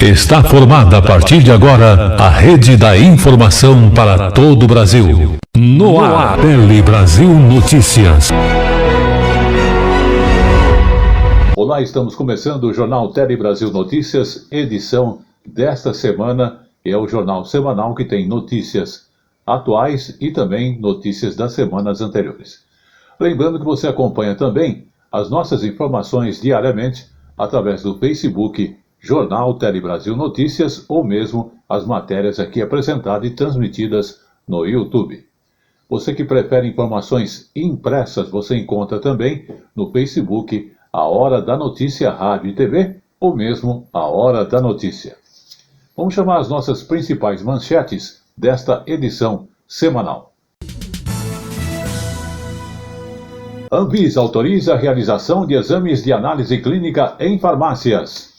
Está formada a partir de agora a Rede da Informação para todo o Brasil. No ar, Tele Brasil Notícias. Olá, estamos começando o Jornal Tele Brasil Notícias, edição desta semana. É o jornal semanal que tem notícias atuais e também notícias das semanas anteriores. Lembrando que você acompanha também as nossas informações diariamente através do Facebook Jornal Tele Brasil Notícias ou mesmo as matérias aqui apresentadas e transmitidas no YouTube. Você que prefere informações impressas, você encontra também no Facebook A Hora da Notícia Rádio e TV ou mesmo A Hora da Notícia. Vamos chamar as nossas principais manchetes desta edição semanal. Anvisa autoriza a realização de exames de análise clínica em farmácias.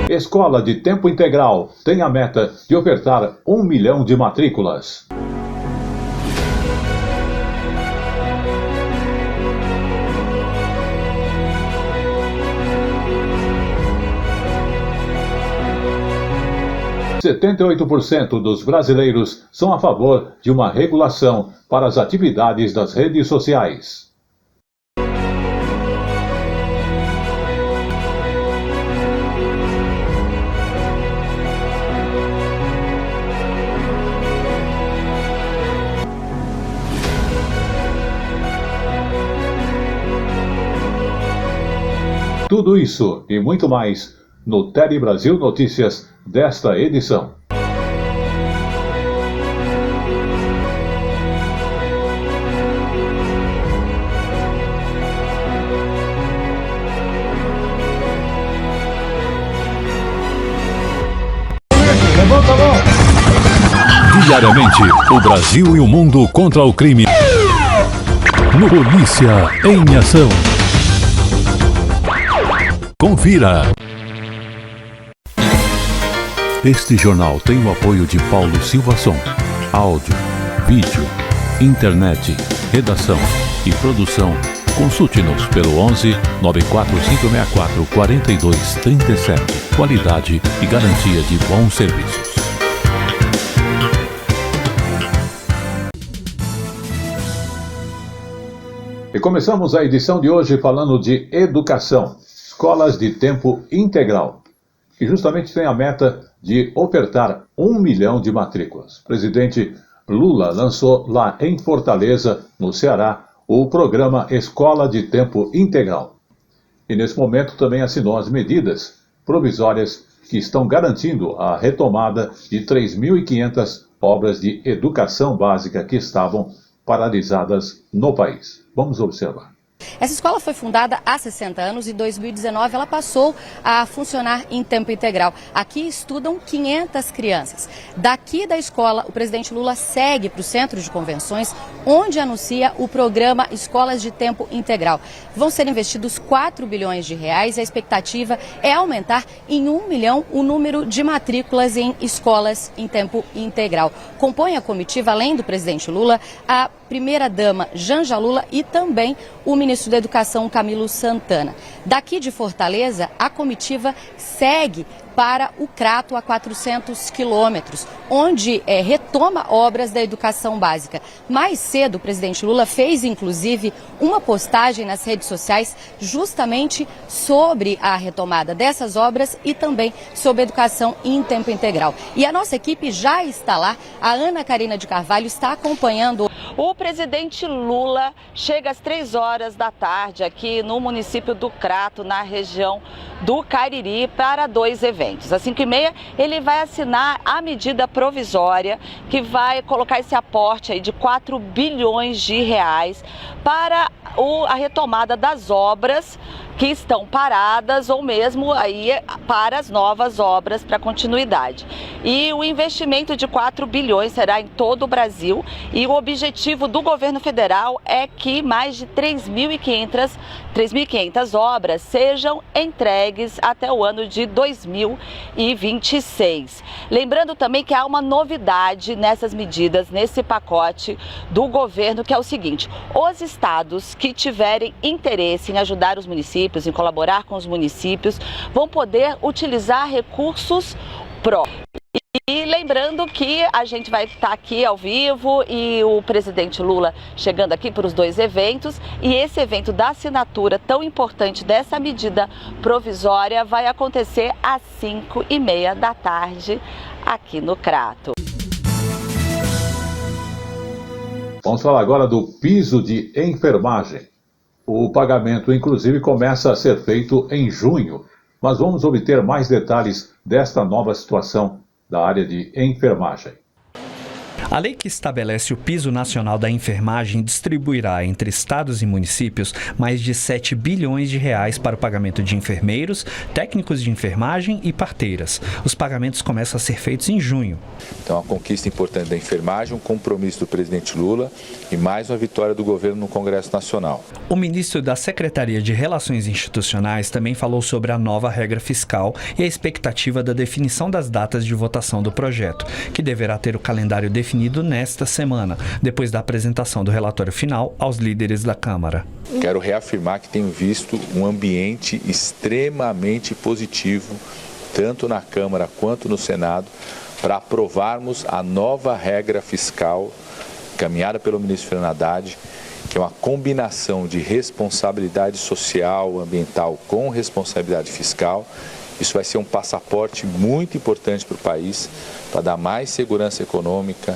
Escola de tempo integral tem a meta de ofertar 1 milhão de matrículas. – 78% dos brasileiros são a favor de uma regulação para as atividades das redes sociais. Tudo isso e muito mais no Tele Brasil Notícias desta edição. Levanta a mão! Diariamente, o Brasil e o mundo contra o crime. No Polícia em Ação. Confira! Este jornal tem o apoio de Paulo Silva Som. Áudio, vídeo, internet, redação e produção. Consulte-nos pelo 11 94564 4237. Qualidade e garantia de bons serviços. E começamos a edição de hoje falando de educação. Escolas de tempo integral, que justamente tem a meta de ofertar 1 milhão de matrículas. O presidente Lula lançou lá em Fortaleza, no Ceará, o programa Escola de Tempo Integral. E nesse momento também assinou as medidas provisórias que estão garantindo a retomada de 3.500 obras de educação básica que estavam paralisadas no país. Vamos observar. Essa escola foi fundada há 60 anos e em 2019 ela passou a funcionar em tempo integral. Aqui estudam 500 crianças. Daqui da escola, o presidente Lula segue para o Centro de Convenções, onde anuncia o programa Escolas de Tempo Integral. Vão ser investidos 4 bilhões de reais e a expectativa é aumentar em 1 milhão o número de matrículas em escolas em tempo integral. Compõe a comitiva, além do presidente Lula, a primeira-dama Janja Lula e também o ministro da Educação, Camilo Santana. Daqui de Fortaleza, a comitiva segue para o Crato, a 400 quilômetros, onde retoma obras da educação básica. Mais cedo, o presidente Lula fez, inclusive, uma postagem nas redes sociais justamente sobre a retomada dessas obras e também sobre a educação em tempo integral. E a nossa equipe já está lá, a Ana Karina de Carvalho está acompanhando. O presidente Lula chega às 3 horas da tarde aqui no município do Crato, na região do Cariri, para 2 eventos. Às 5h30, ele vai assinar a medida provisória que vai colocar esse aporte aí de 4 bilhões de reais para a retomada das obras que estão paradas ou mesmo aí para as novas obras para continuidade. E o investimento de 4 bilhões será em todo o Brasil e o objetivo do governo federal é que mais de 3.500 obras sejam entregues até o ano de 2026. Lembrando também que há uma novidade nessas medidas, nesse pacote do governo, que é o seguinte: os estados que tiverem interesse em ajudar os municípios, em colaborar com os municípios, vão poder utilizar recursos próprios. E lembrando que a gente vai estar aqui ao vivo e o presidente Lula chegando aqui para os 2 eventos, e esse evento da assinatura tão importante dessa medida provisória vai acontecer às 5h30 da tarde aqui no Crato. Vamos falar agora do piso de enfermagem. O pagamento, inclusive, começa a ser feito em junho, mas vamos obter mais detalhes desta nova situação da área de enfermagem. A lei que estabelece o piso nacional da enfermagem distribuirá entre estados e municípios mais de 7 bilhões de reais para o pagamento de enfermeiros, técnicos de enfermagem e parteiras. Os pagamentos começam a ser feitos em junho. Então, a conquista importante da enfermagem, um compromisso do presidente Lula e mais uma vitória do governo no Congresso Nacional. O ministro da Secretaria de Relações Institucionais também falou sobre a nova regra fiscal e a expectativa da definição das datas de votação do projeto, que deverá ter o calendário definido nesta semana, depois da apresentação do relatório final aos líderes da Câmara. Quero reafirmar que tenho visto um ambiente extremamente positivo, tanto na Câmara quanto no Senado, para aprovarmos a nova regra fiscal caminhada pelo ministro Fernando Haddad, que é uma combinação de responsabilidade social, ambiental com responsabilidade fiscal. Isso vai ser um passaporte muito importante para o país, para dar mais segurança econômica,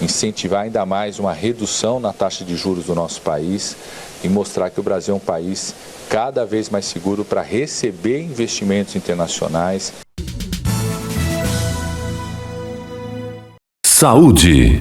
incentivar ainda mais uma redução na taxa de juros do nosso país e mostrar que o Brasil é um país cada vez mais seguro para receber investimentos internacionais. Saúde.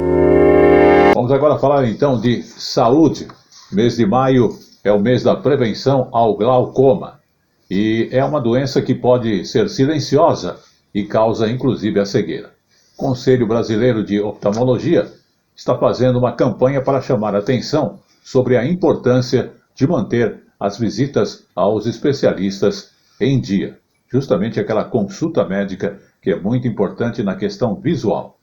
Vamos agora falar então de saúde. Mês de maio é o mês da prevenção ao glaucoma. E é uma doença que pode ser silenciosa e causa inclusive a cegueira. O Conselho Brasileiro de Oftalmologia está fazendo uma campanha para chamar a atenção sobre a importância de manter as visitas aos especialistas em dia. Justamente aquela consulta médica que é muito importante na questão visual,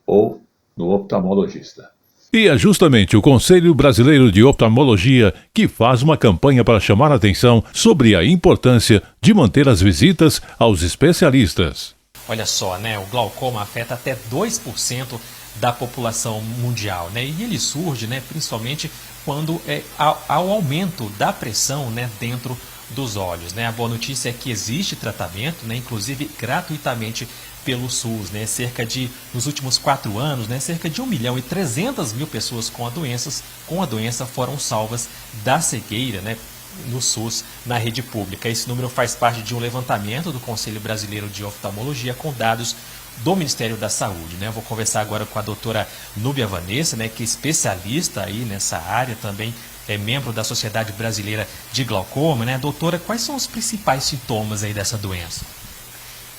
ou no oftalmologista. E é justamente o Conselho Brasileiro de Oftalmologia que faz uma campanha para chamar a atenção sobre a importância de manter as visitas aos especialistas. Olha só, né? O glaucoma afeta até 2% da população mundial, né? E ele surge, né, principalmente quando há o aumento da pressão, né, dentro dos olhos, né? A boa notícia é que existe tratamento, né, inclusive gratuitamente pelo SUS, né? Nos últimos 4 anos, né, cerca de 1.300.000 pessoas com a doença foram salvas da cegueira, né, no SUS, na rede pública. Esse número faz parte de um levantamento do Conselho Brasileiro de Oftalmologia com dados do Ministério da Saúde, né? Eu vou conversar agora com a doutora Núbia Vanessa, né, que é especialista aí nessa área, também é membro da Sociedade Brasileira de Glaucoma, né? Doutora, quais são os principais sintomas aí dessa doença?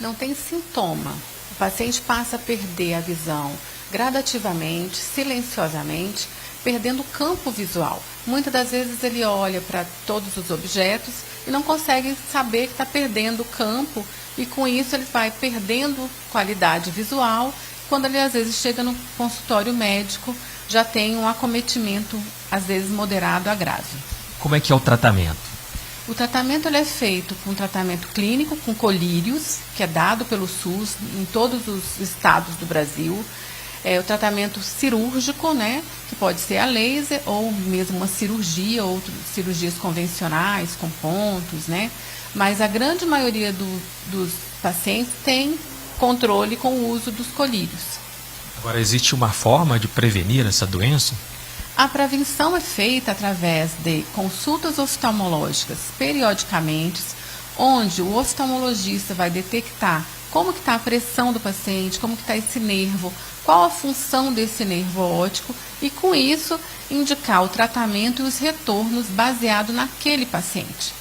Não tem sintoma. O paciente passa a perder a visão gradativamente, silenciosamente, perdendo o campo visual. Muitas das vezes ele olha para todos os objetos e não consegue saber que está perdendo o campo, e com isso ele vai perdendo qualidade visual. Quando ele às vezes chega no consultório médico, já tem um acometimento, às vezes moderado a grave. Como é que é o tratamento? O tratamento ele é feito com tratamento clínico, com colírios, que é dado pelo SUS em todos os estados do Brasil. O tratamento cirúrgico, né, que pode ser a laser ou mesmo uma cirurgia, ou cirurgias convencionais com pontos, né. Mas a grande maioria dos pacientes tem controle com o uso dos colírios. Agora, existe uma forma de prevenir essa doença? A prevenção é feita através de consultas oftalmológicas periodicamente, onde o oftalmologista vai detectar como que está a pressão do paciente, como que está esse nervo, qual a função desse nervo óptico e, com isso, indicar o tratamento e os retornos baseado naquele paciente.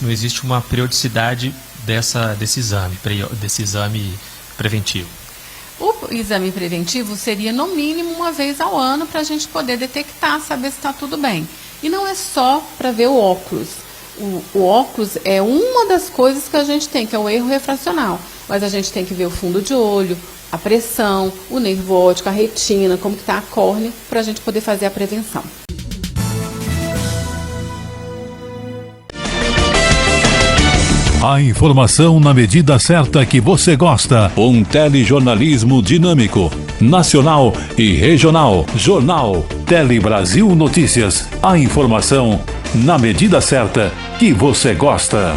Não existe uma periodicidade desse exame preventivo. O exame preventivo seria no mínimo uma vez ao ano para a gente poder detectar, saber se está tudo bem. E não é só para ver o óculos. O óculos é uma das coisas que a gente tem, que é o erro refracional. Mas a gente tem que ver o fundo de olho, a pressão, o nervo óptico, a retina, como que está a córnea, para a gente poder fazer a prevenção. A informação na medida certa que você gosta. Um telejornalismo dinâmico, nacional e regional. Jornal Tele Brasil Notícias. A informação na medida certa que você gosta.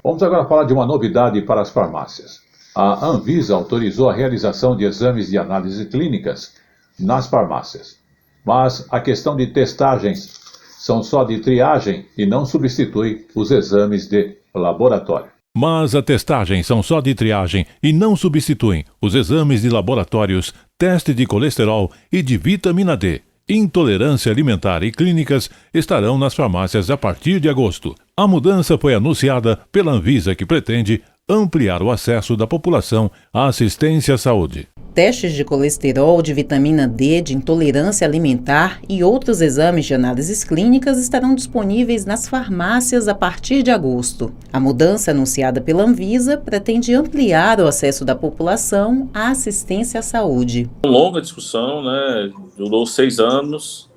Vamos agora falar de uma novidade para as farmácias. A Anvisa autorizou a realização de exames de análise clínicas nas farmácias. Mas a questão de testagens são só de triagem e não substitui os exames de laboratório. Mas a testagem são só de triagem e não substituem os exames de laboratórios, teste de colesterol e de vitamina D. Intolerância alimentar e clínicas estarão nas farmácias a partir de agosto. A mudança foi anunciada pela Anvisa, que pretende ampliar o acesso da população à assistência à saúde. Testes de colesterol, de vitamina D, de intolerância alimentar e outros exames de análises clínicas estarão disponíveis nas farmácias a partir de agosto. A mudança anunciada pela Anvisa pretende ampliar o acesso da população à assistência à saúde. Uma longa discussão, né? Durou 6 anos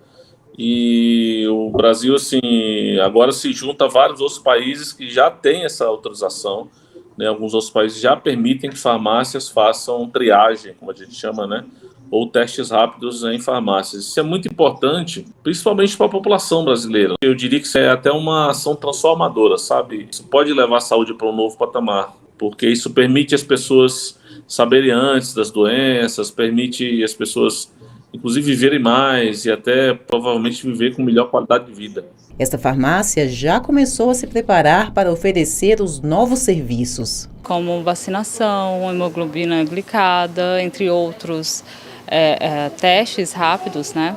e o Brasil, assim, agora se junta a vários outros países que já têm essa autorização. Né, alguns outros países já permitem que farmácias façam triagem, como a gente chama, né, ou testes rápidos em farmácias. Isso é muito importante, principalmente para a população brasileira. Eu diria que isso é até uma ação transformadora, sabe? Isso pode levar a saúde para um novo patamar, porque isso permite as pessoas saberem antes das doenças, permite as pessoas, inclusive, viverem mais e até provavelmente viver com melhor qualidade de vida. Esta farmácia já começou a se preparar para oferecer os novos serviços, como vacinação, hemoglobina glicada, entre outros testes rápidos, né?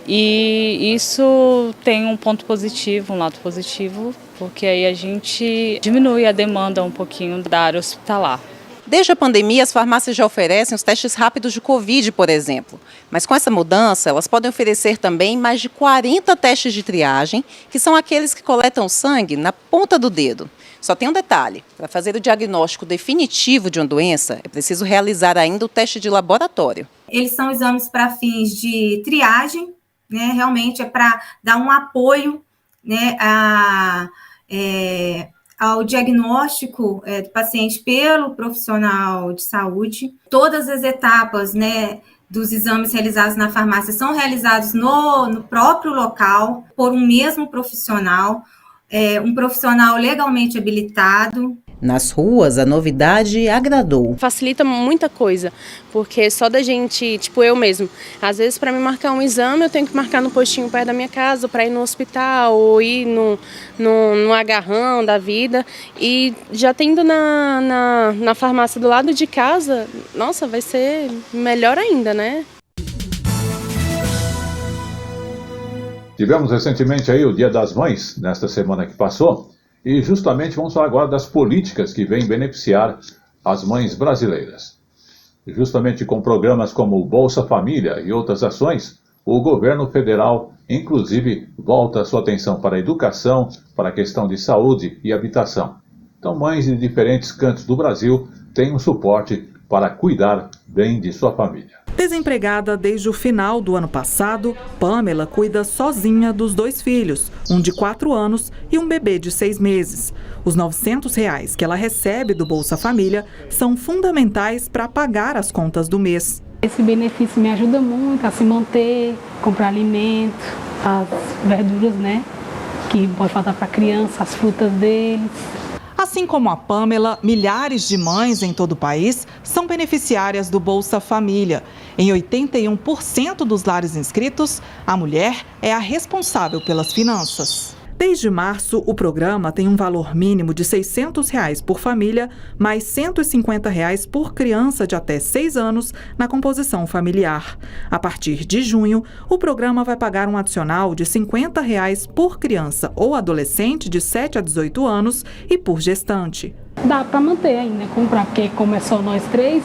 E isso tem um ponto positivo, um lado positivo, porque aí a gente diminui a demanda um pouquinho da área hospitalar. Desde a pandemia, as farmácias já oferecem os testes rápidos de Covid, por exemplo. Mas com essa mudança, elas podem oferecer também mais de 40 testes de triagem, que são aqueles que coletam sangue na ponta do dedo. Só tem um detalhe: para fazer o diagnóstico definitivo de uma doença, é preciso realizar ainda o teste de laboratório. Eles são exames para fins de triagem, né? Realmente é para dar um apoio, né, ao diagnóstico do paciente pelo profissional de saúde. Todas as etapas, né, dos exames realizados na farmácia são realizados no próprio local, por um mesmo profissional, um profissional legalmente habilitado. Nas ruas, a novidade agradou. Facilita muita coisa, porque só da gente, tipo eu mesmo, às vezes para me marcar um exame eu tenho que marcar no postinho perto da minha casa, para ir no hospital ou ir no agarrão da vida, e já tendo na farmácia do lado de casa, nossa, vai ser melhor ainda, né? Tivemos recentemente aí o Dia das Mães, nesta semana que passou, e justamente vamos falar agora das políticas que vêm beneficiar as mães brasileiras. Justamente com programas como o Bolsa Família e outras ações, o governo federal, inclusive, volta a sua atenção para a educação, para a questão de saúde e habitação. Então, mães de diferentes cantos do Brasil têm um suporte para cuidar bem de sua família. Desempregada desde o final do ano passado, Pamela cuida sozinha dos 2 filhos, um de 4 anos e um bebê de 6 meses. Os R$ 900 que ela recebe do Bolsa Família são fundamentais para pagar as contas do mês. Esse benefício me ajuda muito a se manter, comprar alimento, as verduras, né, que pode faltar para a criança, as frutas deles. Assim como a Pamela, milhares de mães em todo o país são beneficiárias do Bolsa Família. Em 81% dos lares inscritos, a mulher é a responsável pelas finanças. Desde março, o programa tem um valor mínimo de R$ 600 por família, mais R$ 150 por criança de até 6 anos na composição familiar. A partir de junho, o programa vai pagar um adicional de R$ 50 por criança ou adolescente de 7 a 18 anos e por gestante. Dá para manter ainda, comprar, porque como é só nós 3,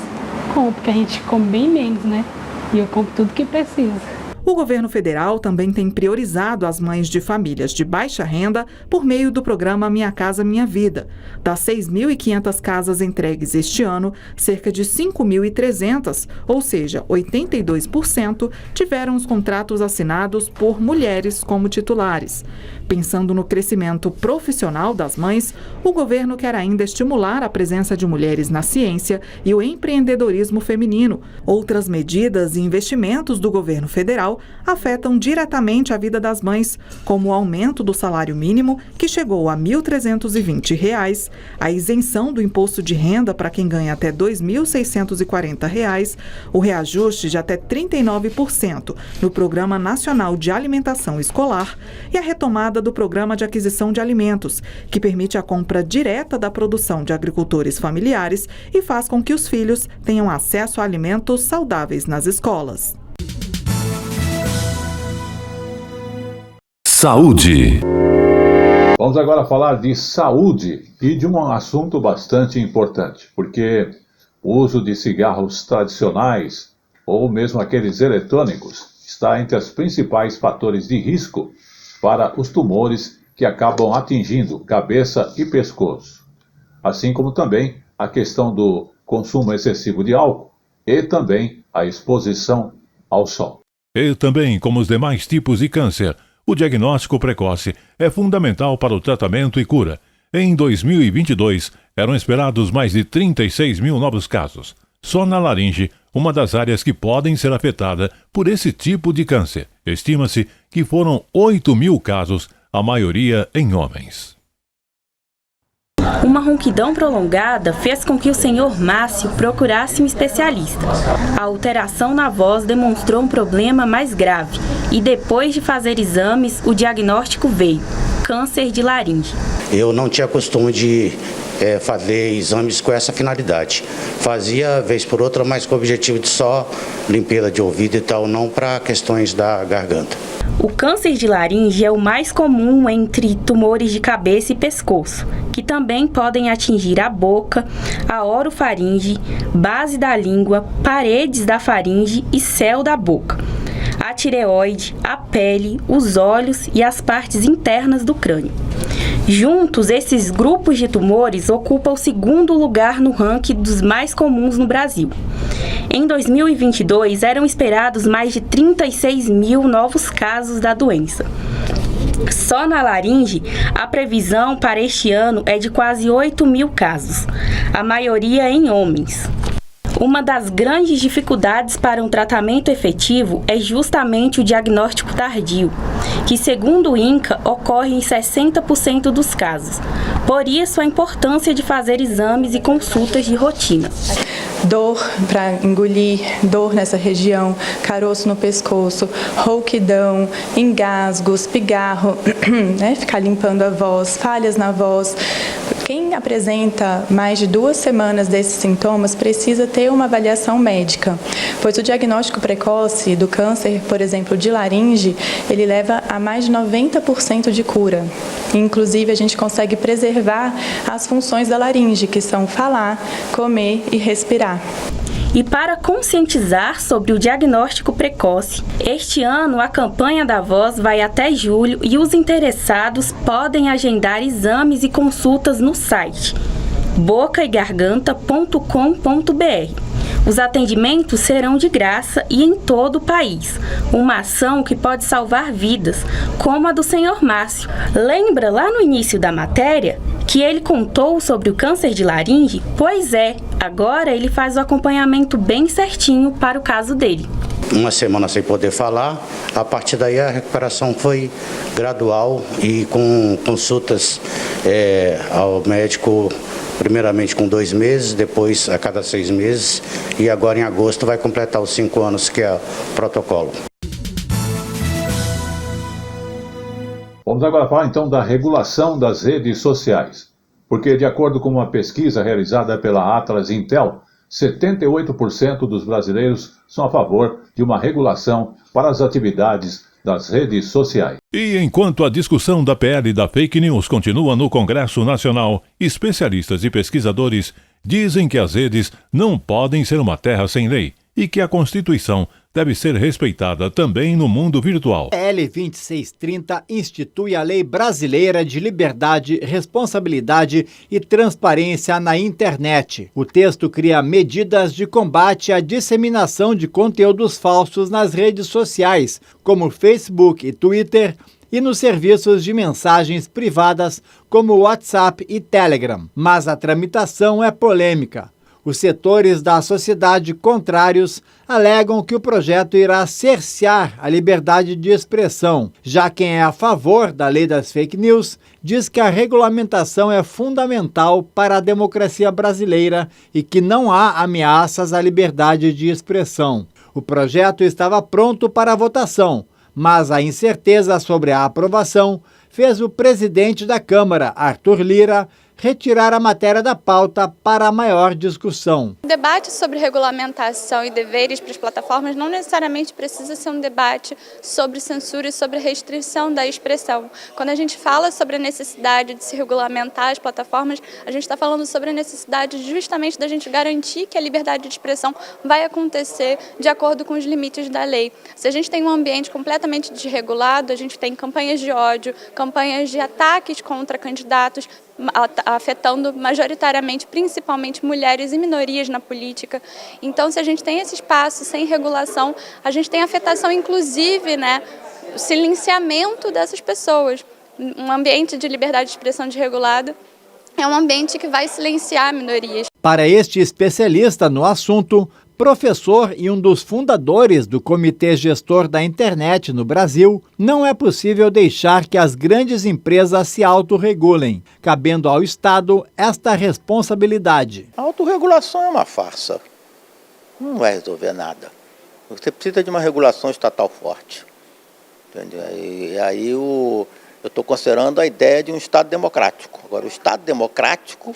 compro, porque a gente come bem menos, né? E eu compro tudo que precisa. O governo federal também tem priorizado as mães de famílias de baixa renda por meio do programa Minha Casa Minha Vida. Das 6.500 casas entregues este ano, cerca de 5.300, ou seja, 82%, tiveram os contratos assinados por mulheres como titulares. Pensando no crescimento profissional das mães, o governo quer ainda estimular a presença de mulheres na ciência e o empreendedorismo feminino. Outras medidas e investimentos do governo federal afetam diretamente a vida das mães, como o aumento do salário mínimo, que chegou a R$ 1.320, a isenção do imposto de renda para quem ganha até R$ 2.640, o reajuste de até 39% no Programa Nacional de Alimentação Escolar e a retomada do Programa de Aquisição de Alimentos, que permite a compra direta da produção de agricultores familiares e faz com que os filhos tenham acesso a alimentos saudáveis nas escolas. Saúde. Vamos agora falar de saúde e de um assunto bastante importante, porque o uso de cigarros tradicionais ou mesmo aqueles eletrônicos está entre os principais fatores de risco para os tumores que acabam atingindo cabeça e pescoço, assim como também a questão do consumo excessivo de álcool e também a exposição ao sol. E também, como os demais tipos de câncer, o diagnóstico precoce é fundamental para o tratamento e cura. Em 2022, eram esperados mais de 36 mil novos casos. Só na laringe, uma das áreas que podem ser afetada por esse tipo de câncer. Estima-se que foram 8 mil casos, a maioria em homens. Uma ronquidão prolongada fez com que o senhor Márcio procurasse um especialista. A alteração na voz demonstrou um problema mais grave e depois de fazer exames, o diagnóstico veio: câncer de laringe. Eu não tinha costume de fazer exames com essa finalidade. Fazia vez por outra, mas com o objetivo de só limpeza de ouvido e tal, não para questões da garganta. O câncer de laringe é o mais comum entre tumores de cabeça e pescoço, que também podem atingir a boca, a orofaringe, base da língua, paredes da faringe e céu da boca, a tireoide, a pele, os olhos e as partes internas do crânio. Juntos, esses grupos de tumores ocupam o segundo lugar no ranking dos mais comuns no Brasil. Em 2022, eram esperados mais de 36 mil novos casos da doença. Só na laringe, a previsão para este ano é de quase 8 mil casos, a maioria em homens. Uma das grandes dificuldades para um tratamento efetivo é justamente o diagnóstico tardio, que, segundo o INCA, ocorre em 60% dos casos. Por isso, a importância de fazer exames e consultas de rotina. Dor para engolir, dor nessa região, caroço no pescoço, rouquidão, engasgos, pigarro, né? Ficar limpando a voz, falhas na voz. Quem apresenta mais de 2 semanas desses sintomas precisa ter uma avaliação médica, pois o diagnóstico precoce do câncer, por exemplo, de laringe, ele leva a mais de 90% de cura. Inclusive, a gente consegue preservar as funções da laringe, que são falar, comer e respirar. E para conscientizar sobre o diagnóstico precoce, este ano a campanha da Voz vai até julho e os interessados podem agendar exames e consultas no site bocaigarganta.com.br. Os atendimentos serão de graça e em todo o país. Uma ação que pode salvar vidas, como a do senhor Márcio. Lembra lá no início da matéria que ele contou sobre o câncer de laringe? Pois é, agora ele faz o acompanhamento bem certinho para o caso dele. Uma semana sem poder falar, a partir daí a recuperação foi gradual e com consultas ao médico, primeiramente com 2 meses, depois a cada 6 meses e agora em agosto vai completar os 5 anos que é o protocolo. Vamos agora falar então da regulação das redes sociais. Porque, de acordo com uma pesquisa realizada pela Atlas Intel, 78% dos brasileiros são a favor de uma regulação para as atividades das redes sociais. E enquanto a discussão da PL da fake news continua no Congresso Nacional, especialistas e pesquisadores dizem que as redes não podem ser uma terra sem lei e que a Constituição deve ser respeitada também no mundo virtual. A PL 2630 institui a Lei Brasileira de Liberdade, Responsabilidade e Transparência na Internet. O texto cria medidas de combate à disseminação de conteúdos falsos nas redes sociais, como Facebook e Twitter, e nos serviços de mensagens privadas, como WhatsApp e Telegram. Mas a tramitação é polêmica. Os setores da sociedade contrários alegam que o projeto irá cercear a liberdade de expressão. Já quem é a favor da lei das fake news diz que a regulamentação é fundamental para a democracia brasileira e que não há ameaças à liberdade de expressão. O projeto estava pronto para a votação, mas a incerteza sobre a aprovação fez o presidente da Câmara, Arthur Lira, retirar a matéria da pauta para a maior discussão. O debate sobre regulamentação e deveres para as plataformas não necessariamente precisa ser um debate sobre censura e sobre restrição da expressão. Quando a gente fala sobre a necessidade de se regulamentar as plataformas, a gente está falando sobre a necessidade justamente da gente garantir que a liberdade de expressão vai acontecer de acordo com os limites da lei. Se a gente tem um ambiente completamente desregulado, a gente tem campanhas de ódio, campanhas de ataques contra candidatos, afetando majoritariamente, principalmente mulheres e minorias na política. Então, se a gente tem esse espaço sem regulação, a gente tem afetação, inclusive, o silenciamento dessas pessoas. Um ambiente de liberdade de expressão desregulado é um ambiente que vai silenciar minorias. Para este especialista no assunto, professor e um dos fundadores do Comitê Gestor da Internet no Brasil, não é possível deixar que as grandes empresas se autorregulem, cabendo ao Estado esta responsabilidade. A autorregulação é uma farsa. Não vai resolver nada. Você precisa de uma regulação estatal forte. Entendeu? E aí eu estou considerando a ideia de um Estado democrático. Agora, o Estado democrático,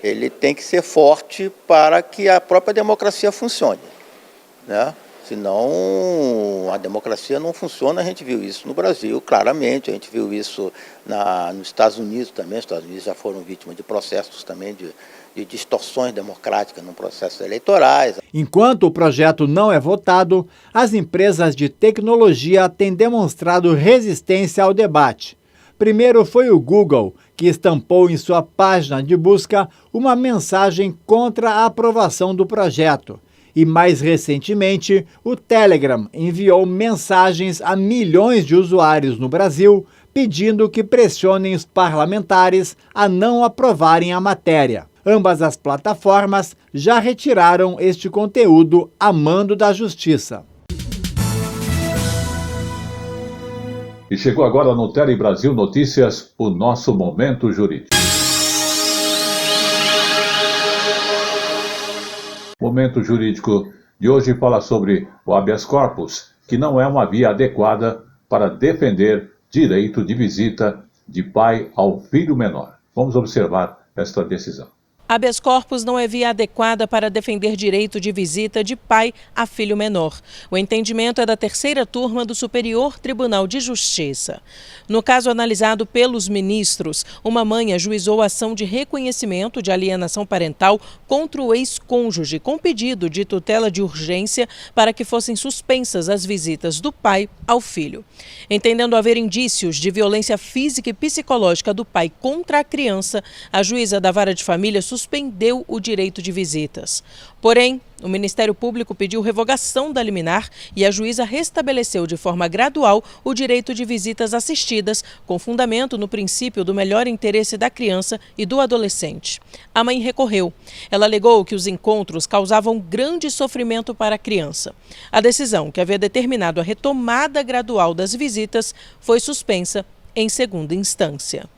ele tem que ser forte para que a própria democracia funcione, Senão a democracia não funciona. A gente viu isso no Brasil, claramente, a gente viu isso nos Estados Unidos também. Os Estados Unidos já foram vítimas de processos também de distorções democráticas nos processos eleitorais. Enquanto o projeto não é votado, as empresas de tecnologia têm demonstrado resistência ao debate. Primeiro foi o Google, que estampou em sua página de busca uma mensagem contra a aprovação do projeto. E mais recentemente, o Telegram enviou mensagens a milhões de usuários no Brasil, pedindo que pressionem os parlamentares a não aprovarem a matéria. Ambas as plataformas já retiraram este conteúdo a mando da Justiça. E chegou agora no Tele Brasil Notícias, o nosso Momento Jurídico. O Momento Jurídico de hoje fala sobre o habeas corpus, que não é uma via adequada para defender direito de visita de pai ao filho menor. Vamos observar esta decisão. Habeas corpus não é via adequada para defender direito de visita de pai a filho menor. O entendimento é da terceira turma do Superior Tribunal de Justiça. No caso analisado pelos ministros, uma mãe ajuizou a ação de reconhecimento de alienação parental contra o ex-cônjuge, com pedido de tutela de urgência para que fossem suspensas as visitas do pai ao filho. Entendendo haver indícios de violência física e psicológica do pai contra a criança, a juíza da Vara de Família suspendeu o direito de visitas. Porém, o Ministério Público pediu revogação da liminar e a juíza restabeleceu de forma gradual o direito de visitas assistidas, com fundamento no princípio do melhor interesse da criança e do adolescente. A mãe recorreu. Ela alegou que os encontros causavam grande sofrimento para a criança. A decisão, que havia determinado a retomada gradual das visitas, foi suspensa em segunda instância.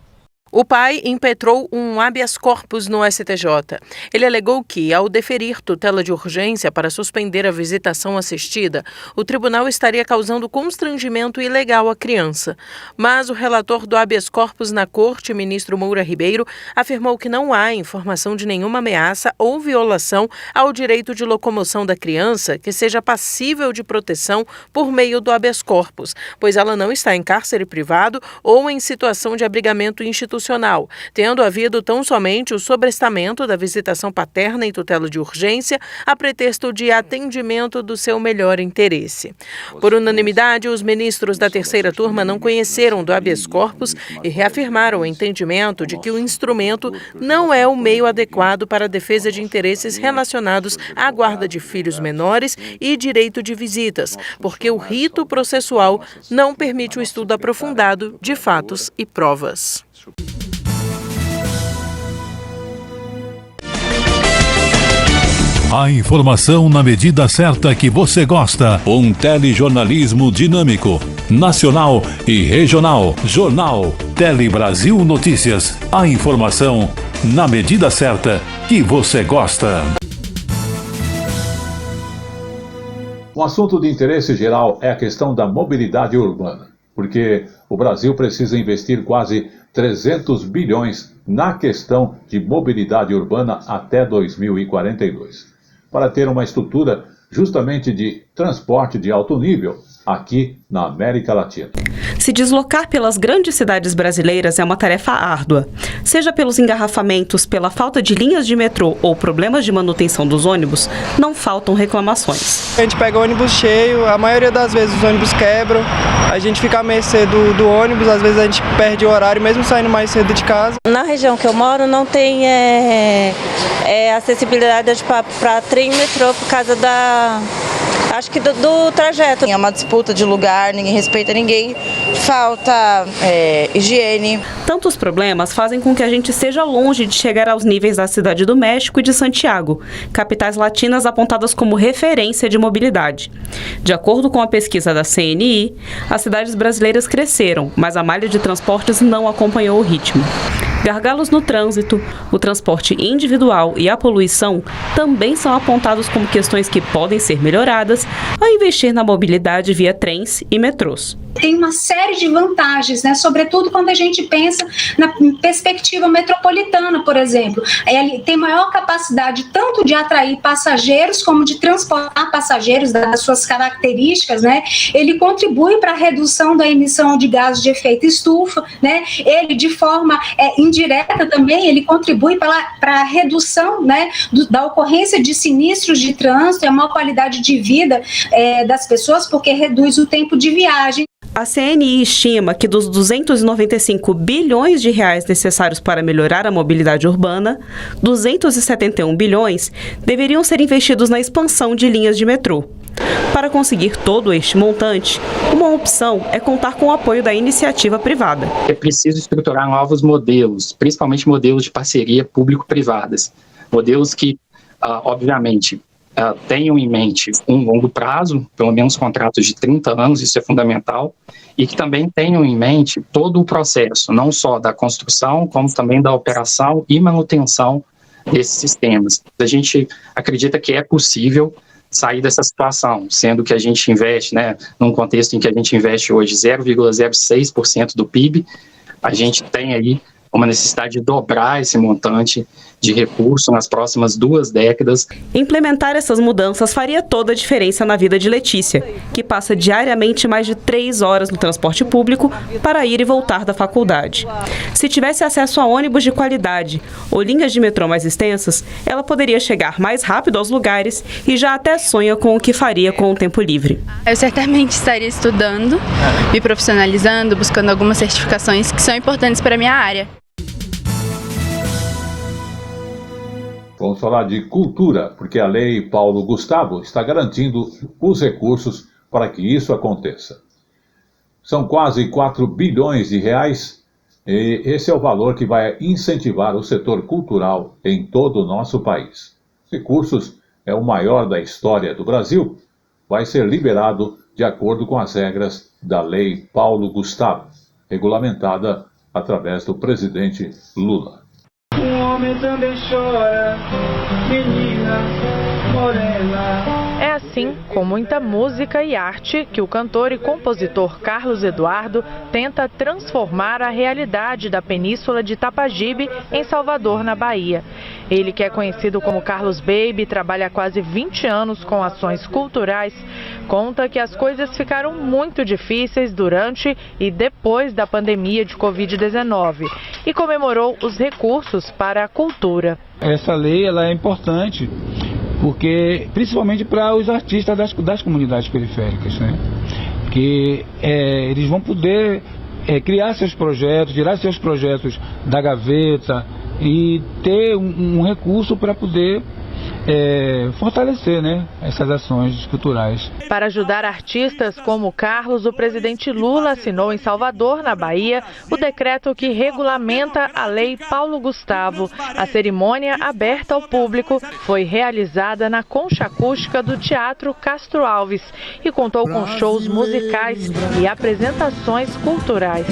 O pai impetrou um habeas corpus no STJ. Ele alegou que, ao deferir tutela de urgência para suspender a visitação assistida, o tribunal estaria causando constrangimento ilegal à criança. Mas o relator do habeas corpus na corte, ministro Moura Ribeiro, afirmou que não há informação de nenhuma ameaça ou violação ao direito de locomoção da criança que seja passível de proteção por meio do habeas corpus, pois ela não está em cárcere privado ou em situação de abrigamento institucional, tendo havido tão somente o sobrestamento da visitação paterna em tutela de urgência a pretexto de atendimento do seu melhor interesse. Por unanimidade, os ministros da terceira turma não conheceram do habeas corpus e reafirmaram o entendimento de que o instrumento não é o meio adequado para a defesa de interesses relacionados à guarda de filhos menores e direito de visitas, porque o rito processual não permite o estudo aprofundado de fatos e provas. A informação na medida certa que você gosta. Um telejornalismo dinâmico, nacional e regional. Jornal Tele Brasil Notícias. A informação na medida certa que você gosta. Um assunto de interesse geral é a questão da mobilidade urbana, porque o Brasil precisa investir quase 300 bilhões na questão de mobilidade urbana até 2042, para ter uma estrutura justamente de transporte de alto nível aqui na América Latina. Se deslocar pelas grandes cidades brasileiras é uma tarefa árdua, seja pelos engarrafamentos, pela falta de linhas de metrô ou problemas de manutenção dos ônibus, não faltam reclamações. A gente pega o ônibus cheio, a maioria das vezes os ônibus quebram, a gente fica à mercê do ônibus, às vezes a gente perde o horário mesmo saindo mais cedo de casa. Na região que eu moro não tem acessibilidade para trem e metrô por causa do trajeto. É uma disputa de lugar, ninguém respeita ninguém, falta higiene. Tantos problemas fazem com que a gente esteja longe de chegar aos níveis da Cidade do México e de Santiago, capitais latinas apontadas como referência de mobilidade. De acordo com a pesquisa da CNI, as cidades brasileiras cresceram, mas a malha de transportes não acompanhou o ritmo. Gargalos no trânsito, o transporte individual e a poluição também são apontados como questões que podem ser melhoradas ao investir na mobilidade via trens e metrôs. Tem uma série de vantagens, né? Sobretudo quando a gente pensa na perspectiva metropolitana, por exemplo. Ele tem maior capacidade tanto de atrair passageiros como de transportar passageiros das suas características, né? Ele contribui para a redução da emissão de gases de efeito estufa, né? Ele, de forma indireta também, ele contribui para a redução, né, da ocorrência de sinistros de trânsito e a maior qualidade de vida das pessoas, porque reduz o tempo de viagem. A CNI estima que dos 295 bilhões de reais necessários para melhorar a mobilidade urbana, 271 bilhões deveriam ser investidos na expansão de linhas de metrô. Para conseguir todo este montante, uma opção é contar com o apoio da iniciativa privada. É preciso estruturar novos modelos, principalmente modelos de parceria público-privadas. Modelos que, obviamente, tenham em mente um longo prazo, pelo menos contratos de 30 anos, isso é fundamental, e que também tenham em mente todo o processo, não só da construção, como também da operação e manutenção desses sistemas. A gente acredita que é possível sair dessa situação, sendo que a gente investe, né, num contexto em que a gente investe hoje 0,06% do PIB, a gente tem aí uma necessidade de dobrar esse montante de recurso nas próximas 2 décadas. Implementar essas mudanças faria toda a diferença na vida de Letícia, que passa diariamente mais de 3 horas no transporte público para ir e voltar da faculdade. Se tivesse acesso a ônibus de qualidade ou linhas de metrô mais extensas, ela poderia chegar mais rápido aos lugares e já até sonha com o que faria com o tempo livre. Eu certamente estaria estudando, me profissionalizando, buscando algumas certificações que são importantes para a minha área. Vamos falar de cultura, porque a Lei Paulo Gustavo está garantindo os recursos para que isso aconteça. São quase 4 bilhões de reais e esse é o valor que vai incentivar o setor cultural em todo o nosso país. Recursos é o maior da história do Brasil, vai ser liberado de acordo com as regras da Lei Paulo Gustavo, regulamentada através do presidente Lula. Um homem também chora, menina morena. É assim, com muita música e arte, que o cantor e compositor Carlos Eduardo tenta transformar a realidade da península de Tapajibe em Salvador, na Bahia. Ele, que é conhecido como Carlos Baby, trabalha há quase 20 anos com ações culturais, conta que as coisas ficaram muito difíceis durante e depois da pandemia de Covid-19 e comemorou os recursos para a cultura. Essa lei ela é importante, porque principalmente para os artistas das comunidades periféricas, né? Que eles vão poder criar seus projetos, tirar seus projetos da gaveta e ter um recurso para poder fortalecer, né, essas ações culturais. Para ajudar artistas como Carlos, o presidente Lula assinou em Salvador, na Bahia, o decreto que regulamenta a Lei Paulo Gustavo. A cerimônia, aberta ao público, foi realizada na concha acústica do Teatro Castro Alves e contou com shows musicais e apresentações culturais.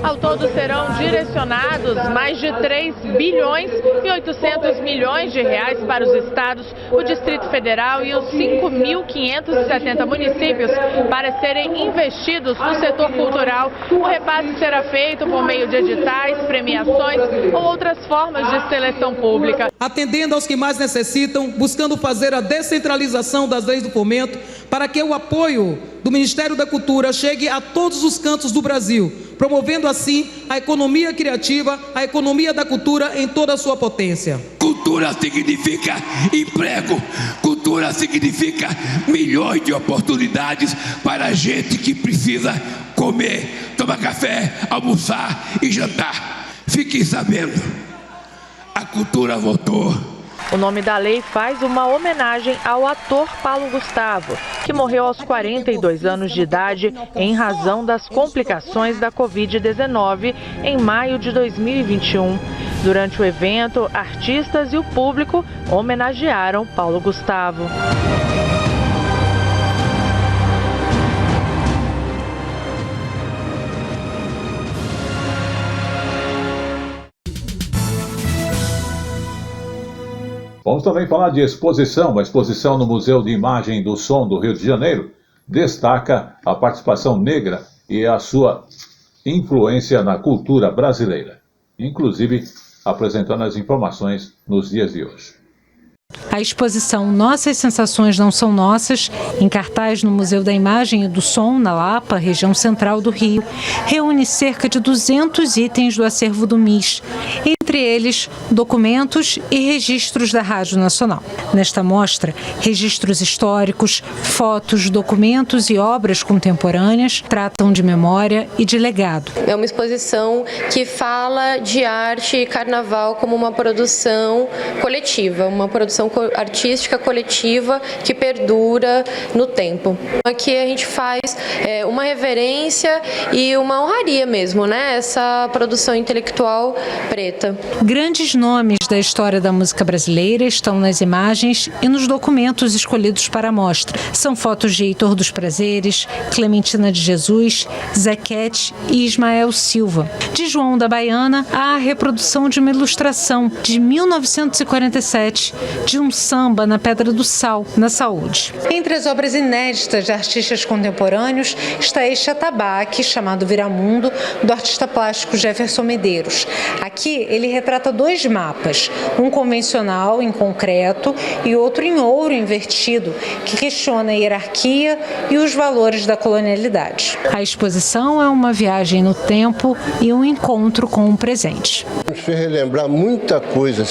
Ao todo serão direcionados mais de 3 bilhões e 800 milhões de reais para os estados, o Distrito Federal e os 5.570 municípios para serem investidos no setor cultural. O repasse será feito por meio de editais, premiações ou outras formas de seleção pública. Atendendo aos que mais necessitam, buscando fazer a descentralização das leis do fomento para que o apoio do Ministério da Cultura chegue a todos os cantos do Brasil, promovendo assim a economia criativa, a economia da cultura em toda a sua potência. Cultura significa emprego, cultura significa milhões de oportunidades para a gente que precisa comer, tomar café, almoçar e jantar. Fiquem sabendo, a cultura voltou. O nome da lei faz uma homenagem ao ator Paulo Gustavo, que morreu aos 42 anos de idade em razão das complicações da Covid-19 em maio de 2021. Durante o evento, artistas e o público homenagearam Paulo Gustavo. Vamos também falar de exposição. Uma exposição no Museu de Imagem do Som do Rio de Janeiro destaca a participação negra e a sua influência na cultura brasileira, inclusive apresentando as informações nos dias de hoje. A exposição Nossas Sensações Não São Nossas, em cartaz no Museu da Imagem e do Som, na Lapa, região central do Rio, reúne cerca de 200 itens do acervo do MIS, entre eles documentos e registros da Rádio Nacional. Nesta mostra, registros históricos, fotos, documentos e obras contemporâneas tratam de memória e de legado. É uma exposição que fala de arte e carnaval como uma produção coletiva, uma produção artística coletiva que perdura no tempo. Aqui a gente faz uma reverência e uma honraria mesmo, né? Essa produção intelectual preta. Grandes nomes da história da música brasileira estão nas imagens e nos documentos escolhidos para a mostra. São fotos de Heitor dos Prazeres, Clementina de Jesus, Zequete e Ismael Silva. De João da Baiana, há a reprodução de uma ilustração de 1947 de um samba na Pedra do Sal, na Saúde. Entre as obras inéditas de artistas contemporâneos está este atabaque, chamado Viramundo, do artista plástico Jefferson Medeiros. Aqui ele retrata 2 mapas, um convencional em concreto e outro em ouro invertido, que questiona a hierarquia e os valores da colonialidade. A exposição é uma viagem no tempo e um encontro com o presente. Nos fez relembrar muita coisa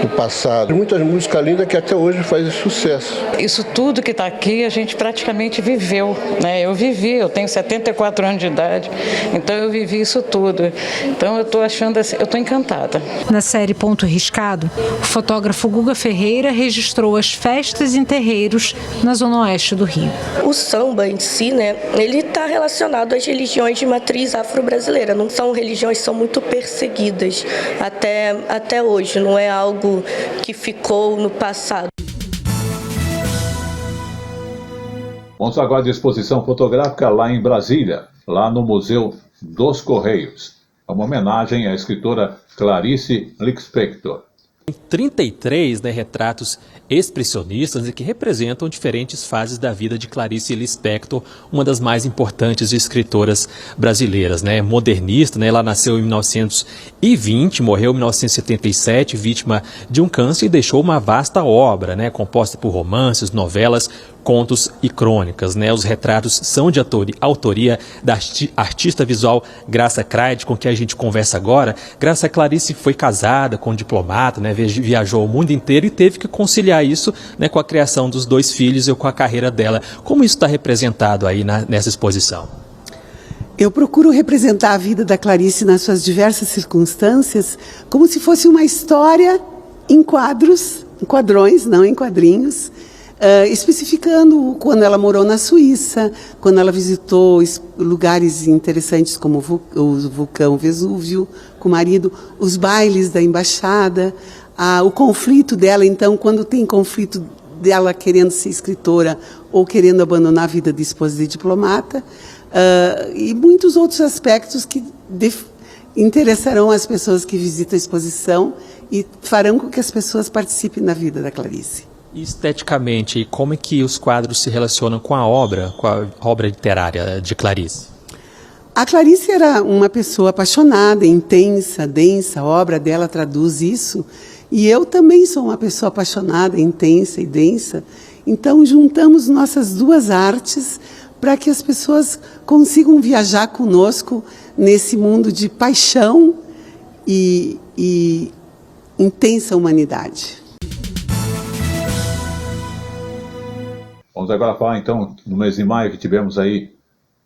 do passado, muitas músicas lindas que até hoje fazem sucesso. Isso tudo que está aqui a gente praticamente viveu, né? Eu tenho 74 anos de idade, então eu vivi isso tudo. Então eu estou achando assim, eu estou encantada. Na série Ponto Riscado, o fotógrafo Guga Ferreira registrou as festas em terreiros na zona oeste do Rio. O samba em si, né, ele está relacionado às religiões de matriz afro-brasileira. Não são religiões que são muito perseguidas até hoje, não é algo que ficou no passado. Vamos agora de exposição fotográfica lá em Brasília, lá no Museu dos Correios. É uma homenagem à escritora Clarice Lispector. 33 retratos expressionistas que representam diferentes fases da vida de Clarice Lispector, uma das mais importantes escritoras brasileiras, modernista, ela nasceu em 1920, morreu em 1977, vítima de um câncer, e deixou uma vasta obra, composta por romances, novelas, contos e crônicas. Os retratos são de autoria da artista visual Graça Craide, com quem a gente conversa agora. Graça, Clarice foi casada com um diplomata, viajou o mundo inteiro e teve que conciliar isso com a criação dos 2 filhos e com a carreira dela. Como isso está representado aí nessa exposição? Eu procuro representar a vida da Clarice nas suas diversas circunstâncias como se fosse uma história em quadros, em quadrões, não em quadrinhos, especificando quando ela morou na Suíça, quando ela visitou lugares interessantes como o vulcão Vesúvio com o marido, os bailes da embaixada, o conflito dela, então, quando tem conflito dela querendo ser escritora ou querendo abandonar a vida de esposa de diplomata, e muitos outros aspectos que interessarão as pessoas que visitam a exposição e farão com que as pessoas participem da vida da Clarice. Esteticamente, como é que os quadros se relacionam com a obra literária de Clarice? A Clarice era uma pessoa apaixonada, intensa, densa, a obra dela traduz isso, e eu também sou uma pessoa apaixonada, intensa e densa, então juntamos nossas duas artes para que as pessoas consigam viajar conosco nesse mundo de paixão e intensa humanidade. Vamos agora falar então, no mês de maio, que tivemos aí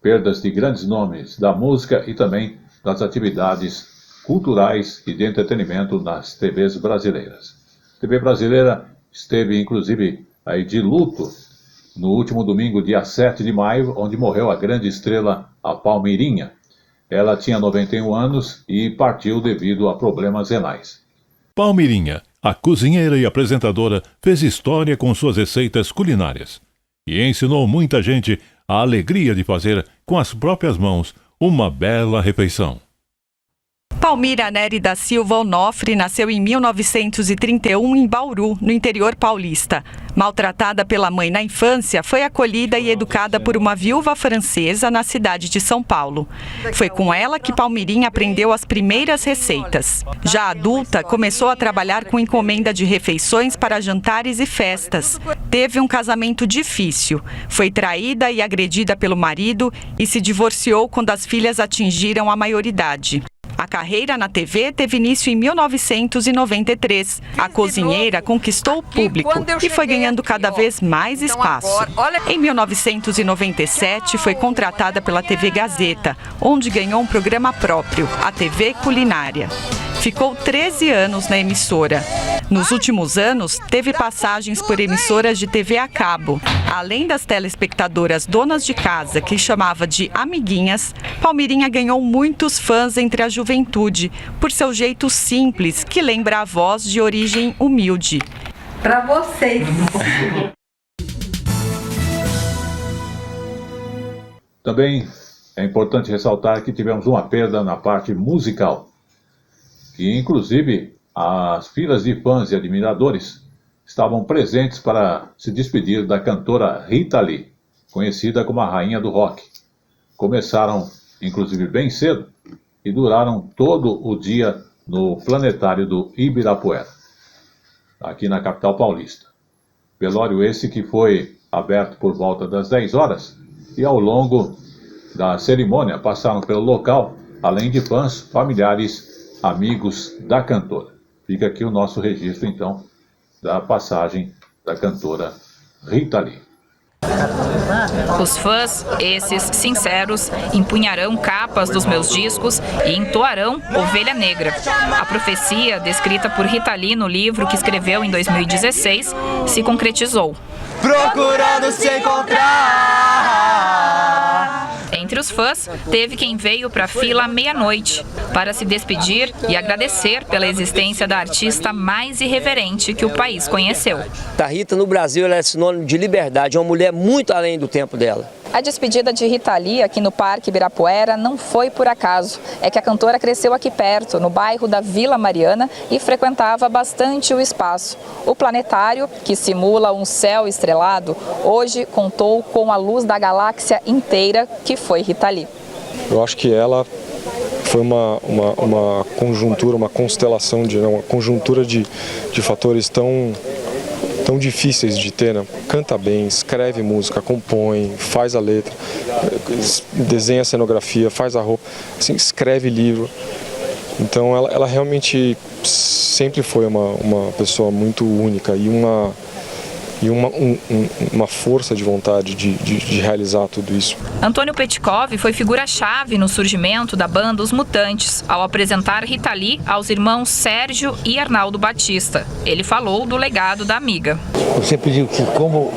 perdas de grandes nomes da música e também das atividades culturais e de entretenimento nas TVs brasileiras. A TV brasileira esteve inclusive aí de luto no último domingo, dia 7 de maio, onde morreu a grande estrela, a Palmeirinha. Ela tinha 91 anos e partiu devido a problemas renais. Palmeirinha, a cozinheira e apresentadora, fez história com suas receitas culinárias e ensinou muita gente a alegria de fazer com as próprias mãos uma bela refeição. Palmira Neri da Silva Onofre nasceu em 1931 em Bauru, no interior paulista. Maltratada pela mãe na infância, foi acolhida e educada por uma viúva francesa na cidade de São Paulo. Foi com ela que Palmirinha aprendeu as primeiras receitas. Já adulta, começou a trabalhar com encomenda de refeições para jantares e festas. Teve um casamento difícil. Foi traída e agredida pelo marido e se divorciou quando as filhas atingiram a maioridade. A carreira na TV teve início em 1993. A cozinheira conquistou o público e foi ganhando cada vez mais espaço. Em 1997, foi contratada pela TV Gazeta, onde ganhou um programa próprio, a TV Culinária. Ficou 13 anos na emissora. Nos últimos anos, teve passagens por emissoras de TV a cabo. Além das telespectadoras donas de casa, que chamava de amiguinhas, Palmirinha ganhou muitos fãs entre a juventude, por seu jeito simples, que lembra a voz de origem humilde. Para vocês! Também é importante ressaltar que tivemos uma perda na parte musical, que inclusive as filas de fãs e admiradores estavam presentes para se despedir da cantora Rita Lee, conhecida como a rainha do rock. Começaram inclusive bem cedo e duraram todo o dia no planetário do Ibirapuera, aqui na capital paulista. Velório esse que foi aberto por volta das 10 horas e ao longo da cerimônia passaram pelo local, além de fãs, familiares, amigos da cantora. Fica aqui o nosso registro, então, da passagem da cantora Rita Lee. Os fãs, esses sinceros, empunharão capas dos meus discos e entoarão Ovelha Negra. A profecia, descrita por Rita Lee no livro que escreveu em 2016, se concretizou. Procurando se encontrar. Entre Entre os fãs, teve quem veio para a fila à meia-noite para se despedir e agradecer pela existência da artista mais irreverente que o país conheceu. A Rita, no Brasil, ela é sinônimo de liberdade, é uma mulher muito além do tempo dela. A despedida de Rita Lee aqui no Parque Ibirapuera não foi por acaso. É que a cantora cresceu aqui perto, no bairro da Vila Mariana, e frequentava bastante o espaço. O planetário, que simula um céu estrelado, hoje contou com a luz da galáxia inteira, que foi Rita Lee. Eu acho que ela foi uma conjuntura, uma constelação, uma conjuntura de fatores tão difíceis de ter, né? Canta bem, escreve música, compõe, faz a letra, desenha a cenografia, faz a roupa, assim, escreve livro. Então ela realmente sempre foi uma pessoa muito única e uma força de vontade de realizar tudo isso. Antônio Petkov foi figura-chave no surgimento da banda Os Mutantes, ao apresentar Rita Lee aos irmãos Sérgio e Arnaldo Batista. Ele falou do legado da amiga. Eu sempre digo que como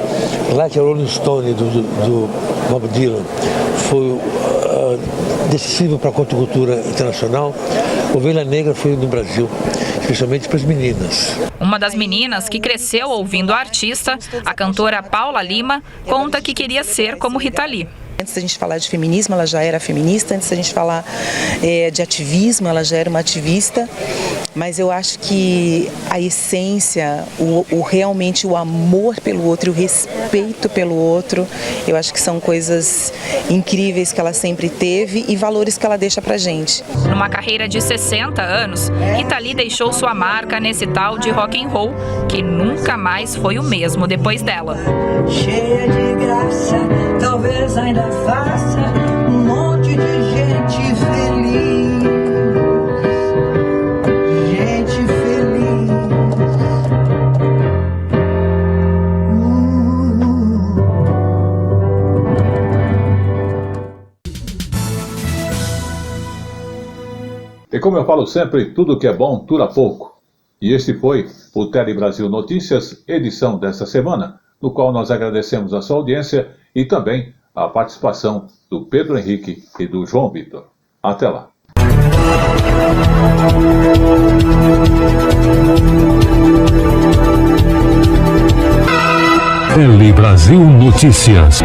Like a Rolling Stone do Bob Dylan foi decisivo para a cultura internacional, Ovelha Negra foi no Brasil, especialmente para as meninas. Uma das meninas que cresceu ouvindo a artista, a cantora Paula Lima, conta que queria ser como Rita Lee. Antes da gente falar de feminismo, ela já era feminista. Antes da gente falar de ativismo, ela já era uma ativista. Mas eu acho que a essência, realmente o amor pelo outro, o respeito pelo outro, eu acho que são coisas incríveis que ela sempre teve e valores que ela deixa pra gente. Numa carreira de 60 anos, Rita Lee deixou sua marca nesse tal de rock and roll, que nunca mais foi o mesmo depois dela. Cheia de graça, talvez ainda faça um monte de gente feliz. Gente feliz. E como eu falo sempre, tudo que é bom dura pouco. E este foi o Tele Brasil Notícias, edição desta semana, no qual nós agradecemos a sua audiência e também a participação do Pedro Henrique e do João Vitor. Até lá. Tele Brasil Notícias.